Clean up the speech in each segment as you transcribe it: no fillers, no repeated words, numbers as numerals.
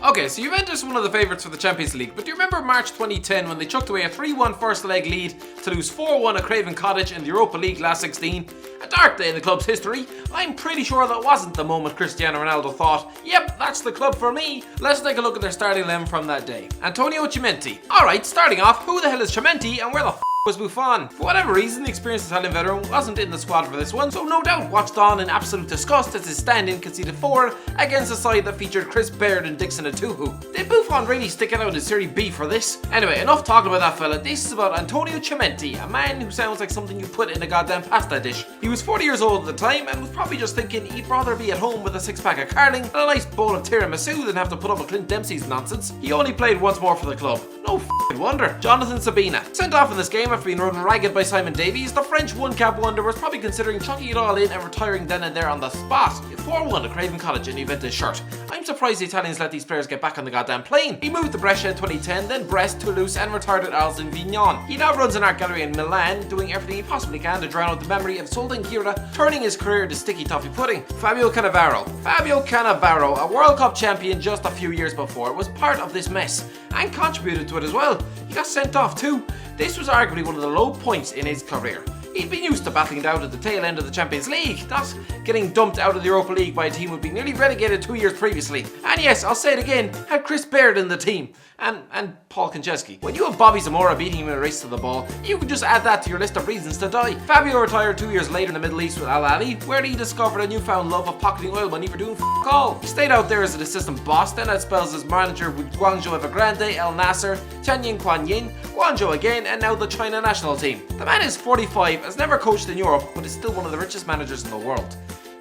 Okay, so Juventus were one of the favourites for the Champions League, but do you remember March 2010 when they chucked away a 3-1 first leg lead to lose 4-1 at Craven Cottage in the Europa League last 16? A dark day in the club's history. I'm pretty sure that wasn't the moment Cristiano Ronaldo thought, yep, that's the club for me. Let's take a look at their starting 11 from that day. Antonio Cimenti. Alright, starting off, who the hell is Cimenti and where the was Buffon? For whatever reason, the experienced Italian veteran wasn't in the squad for this one, so no doubt watched on in absolute disgust as his stand-in conceded 4 against a side that featured Chris Baird and Dixon Atuhu. Did Buffon really stick it out in Serie B for this? Anyway, enough talking about that fella. This is about Antonio Cimenti, a man who sounds like something you put in a goddamn pasta dish. He was 40 years old at the time and was probably just thinking he'd rather be at home with a 6-pack of carling and a nice bowl of tiramisu than have to put up with Clint Dempsey's nonsense. He only played once more for the club. No f***ing wonder. Jonathan ZEBINA. Sent off in this game after being run ragged by Simon Davies, the French one-cap wonder was probably considering chucking it all in and retiring then and there on the spot. 4-1 at Craven Cottage in Juventus shirt. I'm surprised the Italians let these players get back on the goddamn plane. He moved to Brescia in 2010, then Brest, Toulouse and retired at Arles in Vignon. He now runs an art gallery in Milan, doing everything he possibly can to drown out the memory of Sultan Gira, turning his career into sticky toffee pudding. Fabio Cannavaro. Fabio Cannavaro, a World Cup champion just a few years before, was part of this mess and contributed to it as well. He got sent off too. This was arguably one of the low points in his career. He'd been used to battling it out at the tail end of the Champions League, not getting dumped out of the Europa League by a team who'd been nearly relegated 2 years previously. And yes, I'll say it again, had Chris Baird in the team. And Paul Konchesky. When you have Bobby Zamora beating him in a race to the ball, you can just add that to your list of reasons to die. Fabio retired 2 years later in the Middle East with Al Ahly, where he discovered a newfound love of pocketing oil money for doing f*** all. He stayed out there as an assistant boss, then had spells as manager with Guangzhou Evergrande, El Nasser, Tianjin Quanyin, Guangzhou again, and now the China national team. The man is 45, has never coached in Europe, but is still one of the richest managers in the world.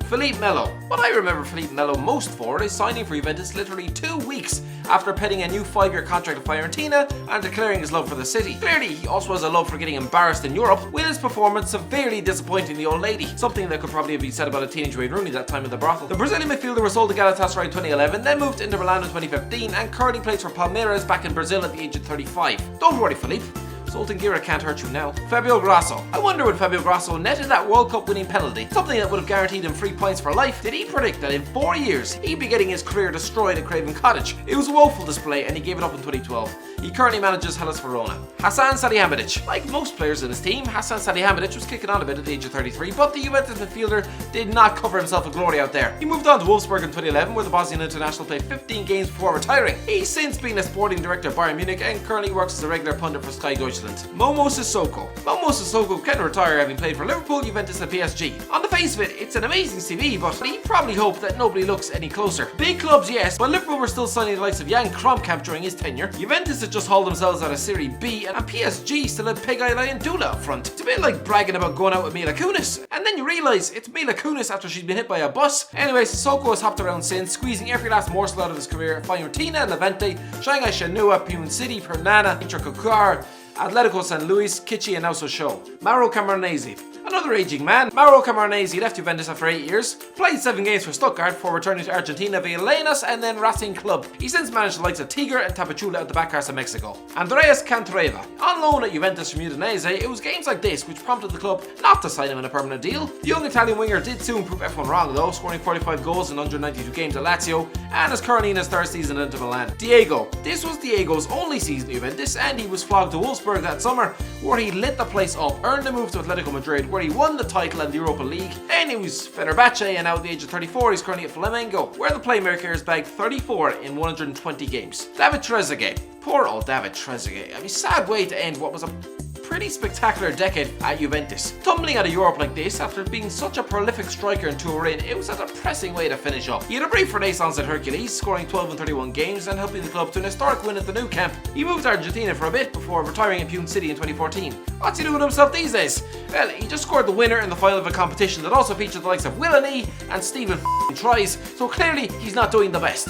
Felipe Melo. What I remember Felipe Melo most for is signing for Juventus literally 2 weeks after penning a new 5-year contract with Fiorentina and declaring his love for the city. Clearly, he also has a love for getting embarrassed in Europe, with his performance severely disappointing the old lady. Something that could probably have been said about a teenage Wayne Rooney that time in the brothel. The Brazilian midfielder was sold to Galatasaray in 2011, then moved to Inter Milan in 2015 and currently plays for Palmeiras back in Brazil at the age of 35. Don't worry, Felipe. Sultan Gira can't hurt you now. Fabio Grosso. I wonder would Fabio Grosso netted that World Cup winning penalty, something that would have guaranteed him 3 points for life. Did he predict that in 4 years he'd be getting his career destroyed at Craven Cottage? It was a woeful display and he gave it up in 2012. He currently manages Hellas Verona. HASAN Salihamidzic. Like most players in his team, HASAN Salihamidzic was kicking on a bit at the age of 33, but the Juventus midfielder did not cover himself a glory out there. He moved on to Wolfsburg in 2011, where the Bosnian international played 15 games before retiring. He's since been a sporting director at Bayern Munich and currently works as a regular pundit for Sky Deutschland. MOMO SISSOKO. MOMO SISSOKO can retire having played for Liverpool, Juventus and PSG. On the face of it, it's an amazing CV, but he probably hoped that nobody looks any closer. Big clubs, yes, but Liverpool were still signing the likes of Jan Kromkamp during his tenure. Juventus had just hauled themselves out of Serie B, and PSG still had Peggy Lion Dula up front. It's a bit like bragging about going out with Mila Kunis, and then you realise it's Mila Kunis after she's been hit by a bus. Anyway, Sissoko has hopped around since, squeezing every last morsel out of his career. Fiorentina, Levante, Shanghai Shenhua, Pune City, Fernana, Inter Kokar, Atletico San Luis, Kichi and now Sochaux. Mauro Camoranesi. Another aging man. Mauro Camoranesi left Juventus after 8 years, played 7 games for Stuttgart before returning to Argentina via Lanús and then Racing Club. He since managed the likes of Tigre and Tapachula at the back of Mexico. Andreas CANDREVA. On loan at Juventus from Udinese, it was games like this which prompted the club not to sign him in a permanent deal. The young Italian winger did soon prove everyone wrong though, scoring 45 goals in 192 games at Lazio and is currently in his 3rd season at Inter Milan. Diego. This was Diego's only season at Juventus and he was flogged to Wolfsburg that summer, where he lit the place up, earned a move to Atletico Madrid where he won the title and the Europa League. Then he was Fenerbahce and now at the age of 34 he's currently at Flamengo, where the playmaker has bagged 34 in 120 games. David Trezeguet. Poor old David Trezeguet. I mean, sad way to end what was a pretty spectacular decade at Juventus. Tumbling out of Europe like this after being such a prolific striker in Turin, it was a depressing way to finish up. He had a brief renaissance at Hercules, scoring 12 in 31 games and helping the club to an historic win at the Nou Camp. He moved to Argentina for a bit before retiring in Pune City in 2014. What's he doing with himself these days? Well, he just scored the winner in the final of a competition that also featured the likes of Willany and Stephen Tries, so clearly he's not doing the best.